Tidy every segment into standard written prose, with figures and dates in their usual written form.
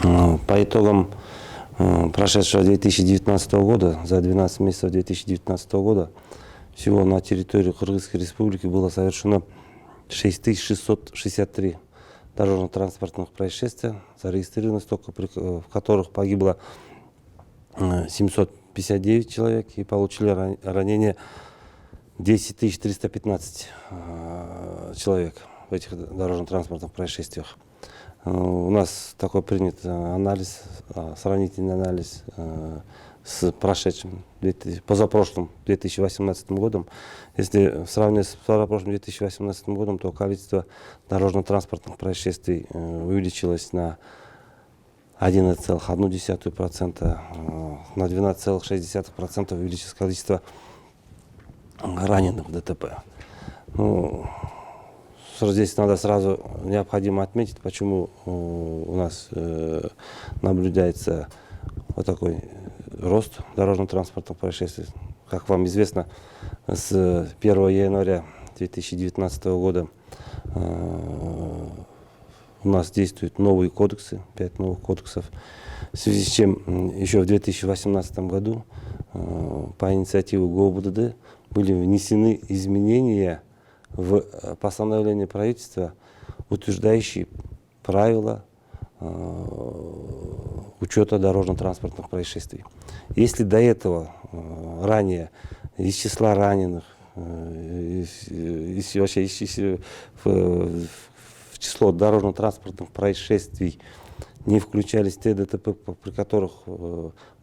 По итогам прошедшего 2019 года, за 12 месяцев 2019 года, всего на территории Кыргызской Республики было совершено 6663 дорожно-транспортных происшествия, зарегистрировано столько, в которых погибло 759 человек и получили ранения 10 315 человек в этих дорожно-транспортных происшествиях. У нас такой принят анализ, сравнительный анализ с прошедшим, позапрошлым 2018 годом. Если сравнивать с позапрошлым 2018 годом, то количество дорожно-транспортных происшествий увеличилось на 11,1%, на 12,6% увеличилось количество раненых в ДТП. Здесь надо сразу необходимо отметить, почему у нас наблюдается вот такой рост дорожно-транспортных происшествий. Как вам известно, с 1 января 2019 года у нас действуют новые кодексы, 5 новых кодексов, в связи с чем еще в 2018 году по инициативе ГОБДД были внесены изменения в постановление правительства, утверждающие правила учета дорожно-транспортных происшествий. Если до этого ранее из числа раненых, вообще в число дорожно-транспортных происшествий не включались те ДТП, при которых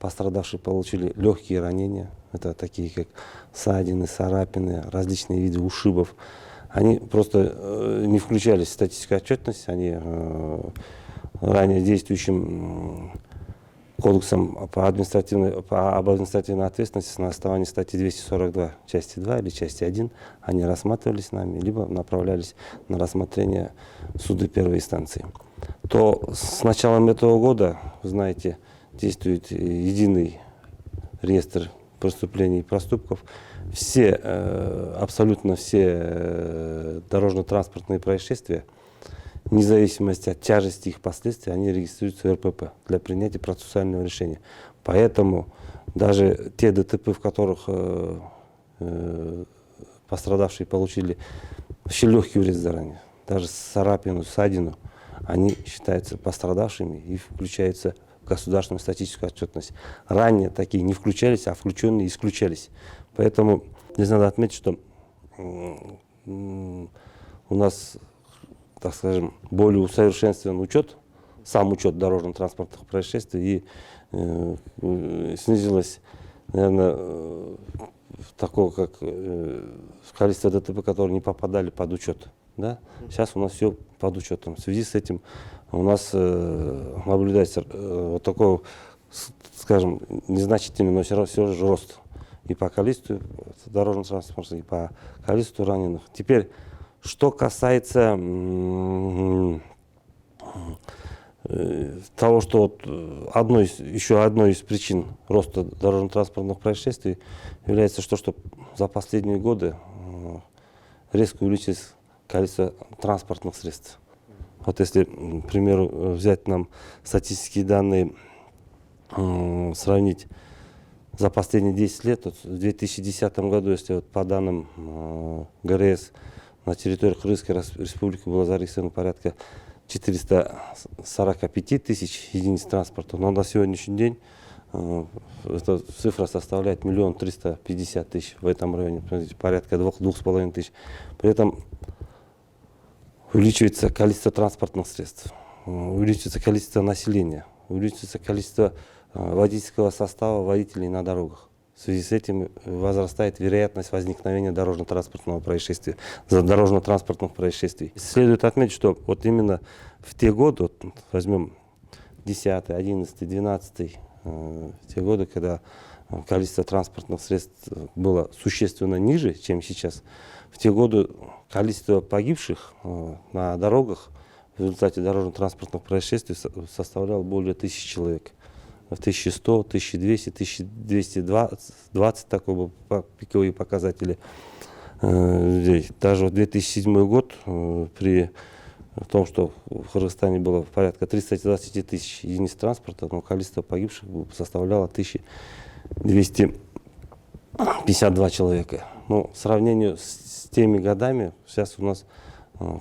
пострадавшие получили легкие ранения, это такие как ссадины, царапины, различные виды ушибов, они просто не включались в статистическую отчетность, они ранее действующим кодексом об административной ответственности на основании статьи 242 части 2 или части 1 они рассматривались нами, либо направлялись на рассмотрение суда первой инстанции. То с началом этого года, знаете, действует единый реестр преступлений и проступков. Абсолютно все дорожно-транспортные происшествия, вне зависимости от тяжести их последствий, они регистрируются в РПП для принятия процессуального решения. Поэтому даже те ДТП, в которых пострадавшие получили вообще легкий вред здоровью, даже царапину, ссадину, они считаются пострадавшими и включаются в государственную статистическую отчетность. Ранее такие не включались, а включенные исключались. Поэтому здесь надо отметить, что у нас, так скажем, более усовершенствован учет, сам учет дорожно-транспортных происшествий, и снизилось, наверное, такое как количество ДТП, которые не попадали под учет. Да? Сейчас у нас все под учетом. В связи с этим у нас наблюдается вот такой, скажем, незначительный, но все же рост и по количеству дорожно-транспортных, и по количеству раненых. Теперь, что касается того, что вот еще одной из причин роста дорожно-транспортных происшествий является, что за последние годы резко увеличилось количество транспортных средств. Вот если, к примеру, взять нам статистические данные, сравнить за последние 10 лет, вот в 2010 году, если вот по данным ГРС на территории Кыргызской Республики было зарегистрировано порядка 445 тысяч единиц транспорта, но на сегодняшний день эта цифра составляет 1 350 000 в этом районе, порядка 2,5 тысяч. При этом увеличивается количество транспортных средств, увеличивается количество населения, увеличивается количество водительского состава водителей на дорогах. В связи с этим возрастает вероятность возникновения дорожно-транспортных происшествий. Следует отметить, что вот именно в те годы, вот возьмем 10, 11, 12, те годы, когда количество транспортных средств было существенно ниже, чем сейчас, в те годы количество погибших на дорогах в результате дорожно-транспортных происшествий составляло более 1000 человек. 1100, 1200, 1220 такой был пиковые показатели. Даже в 2007 год при в том, что в Кыргызстане было порядка 320 тысяч единиц транспорта, но количество погибших составляло 1252 человека. Ну, в сравнении с теми годами, сейчас у нас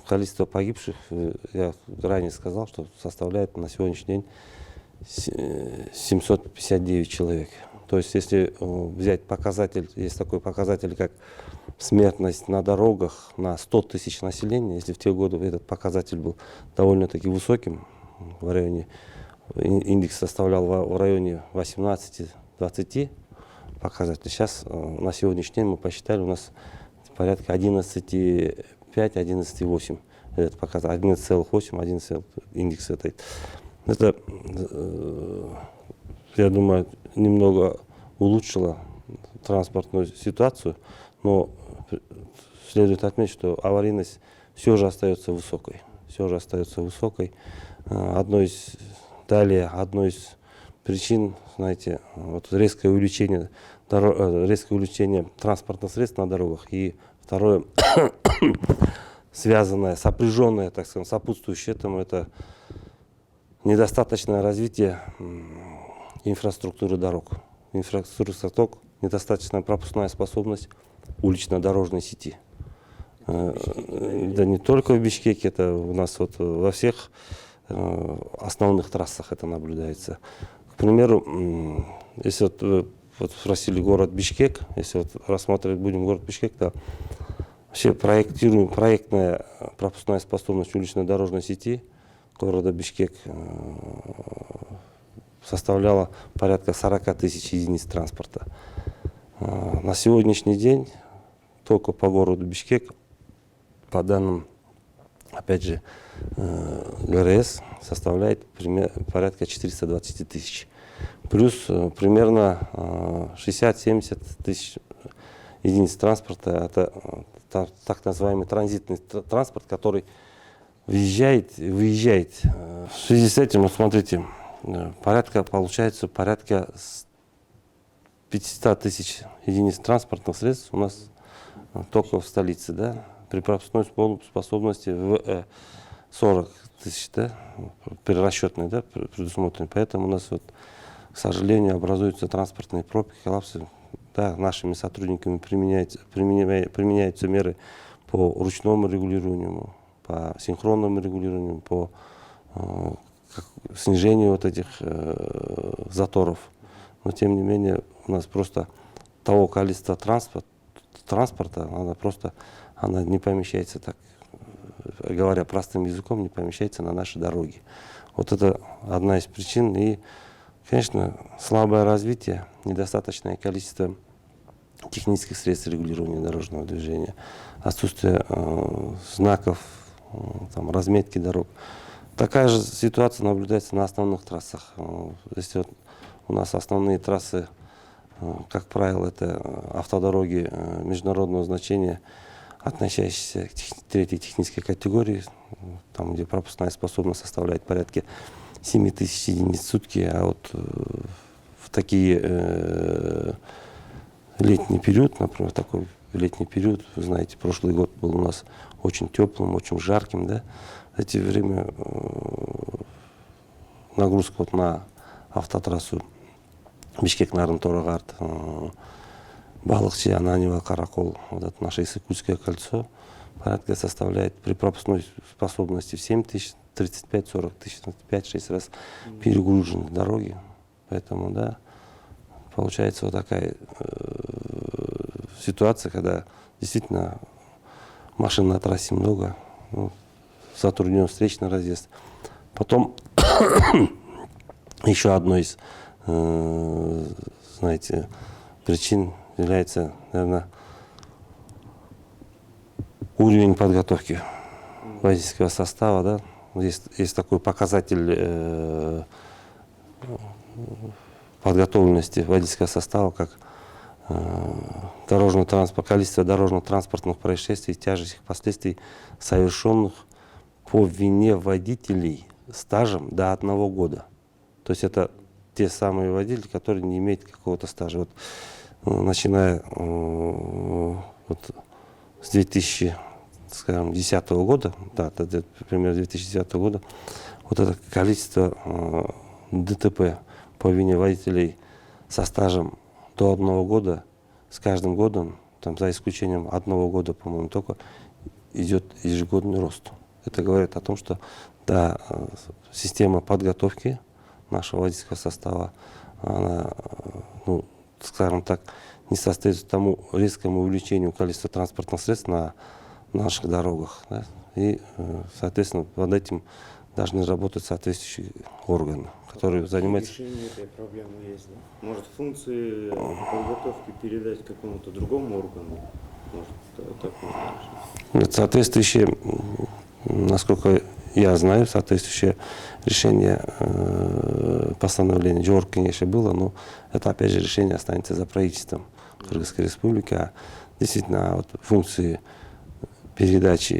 количество погибших, я ранее сказал, что составляет на сегодняшний день 759 человек. То есть, если взять показатель, есть такой показатель, как смертность на дорогах на 100 тысяч населения, если в те годы этот показатель был довольно-таки высоким, в районе, индекс составлял в районе 18-20 показателей. Сейчас на сегодняшний день мы посчитали, у нас порядка 11,5-11,8. Этот показатель 11,8, 11 индекс этой. Это, я думаю, немного улучшило транспортную ситуацию, но следует отметить, что аварийность все же остается высокой. Все же остается высокой. Одной из причин, знаете, вот резкое увеличение транспортных средств на дорогах. И второе, связанное, сопряженное, так скажем, сопутствующее этому, это недостаточное развитие инфраструктуры дорог. Инфраструктура, недостаточная пропускная способность улично-дорожной сети. Да не только в Бишкеке, это у нас вот во всех основных трассах это наблюдается. К примеру, если вот спросили город Бишкек, если вот рассматривать будем город Бишкек, то вообще проектная пропускная способность улично-дорожной сети города Бишкек составляла порядка 40 тысяч единиц транспорта. На сегодняшний день только по городу Бишкек, по данным, опять же, ГРС, составляет порядка 420 тысяч. Плюс примерно 60-70 тысяч единиц транспорта, это так называемый транзитный транспорт, который въезжает и выезжает. В связи с этим, вот смотрите, получается порядка 500 тысяч единиц транспортных средств у нас только в столице, да, при пропускной способности в 40 тысяч, да, перерасчетной, да, предусмотрены. Поэтому у нас, вот, к сожалению, образуются транспортные пробки, коллапсы. Да, нашими сотрудниками применяются меры по ручному регулированию, по синхронному регулированию, по снижению вот этих заторов. Но тем не менее у нас просто того количества транспорта, она не помещается, так говоря простым языком, не помещается на наши дороги. Вот это одна из причин. И, конечно, слабое развитие, недостаточное количество технических средств регулирования дорожного движения, отсутствие знаков, там, разметки дорог. Такая же ситуация наблюдается на основных трассах. Если вот у нас основные трассы, как правило, это автодороги международного значения, относящиеся к третьей технической категории, там, где пропускная способность составляет порядка 7 тысяч единиц в сутки, а вот в такие летний период, например, такой летний период, вы знаете, прошлый год был у нас очень теплым, очень жарким, да, в это время нагрузка вот на автотрассу Бишкек-Нарын-Торогат, Балыкчы, Ананева, Каракол, вот это наше Иссык-Кульское кольцо, порядка составляет при пропускной способности в 7 тысяч, 35-40 тысяч, 5-6 раз перегружены дороги. Поэтому, да, получается вот такая ситуация, когда действительно машин на трассе много, ну, затруднен встречный разъезд. Потом еще одной из, знаете, причин является, наверное, уровень подготовки водительского состава. Да? Есть такой показатель подготовленности водительского состава, как количество дорожно-транспортных происшествий, тяжких последствий, совершенных по вине водителей стажем до 1 года. То есть это те самые водители, которые не имеют какого-то стажа. Вот, начиная вот, с 2000 скажем, 2010 года, да, это примерно 2010 года, вот это количество ДТП по вине водителей со стажем до 1 года, с каждым годом, там, за исключением 1 года, по-моему, только идет ежегодный рост. Это говорит о том, что да, система подготовки нашего водительского состава, она, ну, скажем так, не соответствует тому резкому увеличению количества транспортных средств на наших дорогах. Да? И, соответственно, над этим должны работать соответствующие органы, которые занимаются... Решение этой проблемы есть, да? Может, функции подготовки передать какому-то другому органу? Может, так можно решить? Соответствующие, насколько я знаю, соответствующее решение постановления ЖОР, конечно, было, но это, опять же, решение останется за правительством Кыргызской Республики. А действительно, вот функции передачи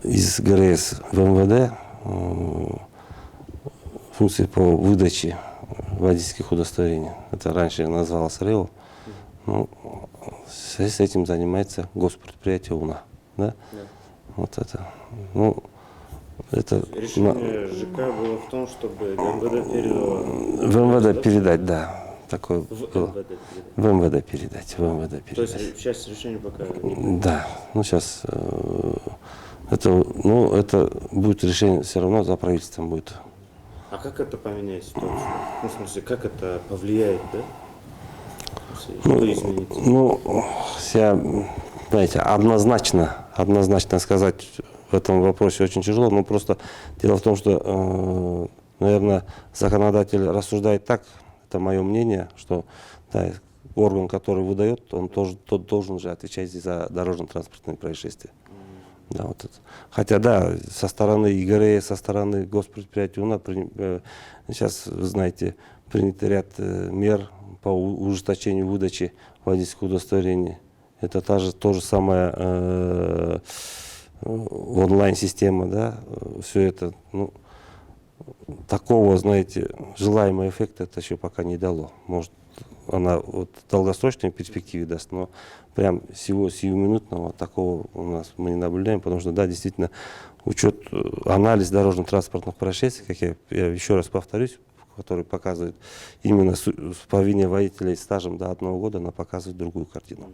из ГРС в МВД, функции по выдаче водительских удостоверений. Это раньше называлось РЭО. Ну, с этим занимается госпредприятие УНА. Да? Да. Вот это. Ну, это решение ЖК было в том, чтобы МВД передало... в МВД передать, да. Такое В было. МВД передать. В МВД передать. В МВД передать. То есть часть решения пока не... Да. Ну, сейчас это будет решение все равно за правительством будет. А как это поменяет ситуацию? Ну, в смысле, как это повлияет, да? Что изменится? Ну, я, знаете, однозначно сказать в этом вопросе очень тяжело, но просто дело в том, что, наверное, законодатель рассуждает так, это мое мнение, что да, орган, который выдает, он тоже тот должен же отвечать за дорожно-транспортные происшествия. Да, вот это. Хотя, да, со стороны ИГР, со стороны госпредприятия УНА, сейчас, вы знаете, принят ряд мер по ужесточению выдачи водительских удостоверений. Это то же самое онлайн-система, да, все это, ну, такого, знаете, желаемого эффекта это еще пока не дало. Может, она вот в долгосрочной перспективе даст, но прям сиюминутного такого у нас мы не наблюдаем, потому что, да, действительно, анализ дорожно-транспортных происшествий, как я еще раз повторюсь, который показывает именно по вине водителей стажем до 1 года, она показывает другую картину.